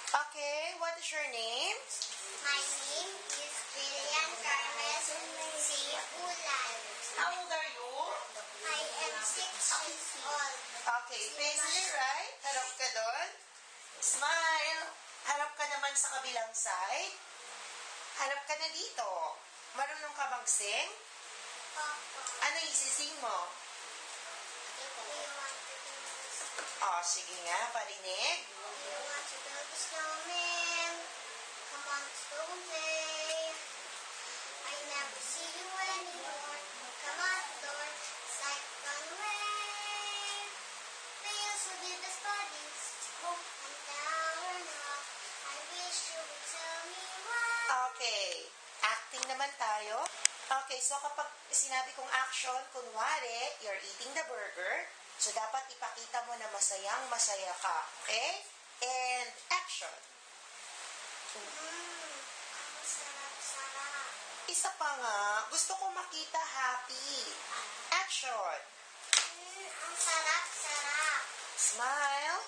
Okay, what is your name? My name is Lilian Carmen C. Ulan. How old are you? I am 6 years old. Okay, face your right. Harap ka doon. Smile. Harap ka naman sa kabilang side. Harap ka na dito. Marunong ka bang sing? Papa, Ano isising mo? if we want to do Oh, sige nga, parinig. you want to build a snowman? Come on, stone play. I never see you anymore. Come on, door, sight gone away. We used to be best buddies. Oh, and now we're not. I wish you would tell me why. Okay. Acting naman tayo. Okay, so kapag sinabi kong action, kunwari, you're eating the burger, so dapat ipakita mo na masayang masaya ka. Okay? And action. Ang sarap-sarap. Isa pa nga, gusto ko makita happy. Action. Ang sarap-sarap. Smile.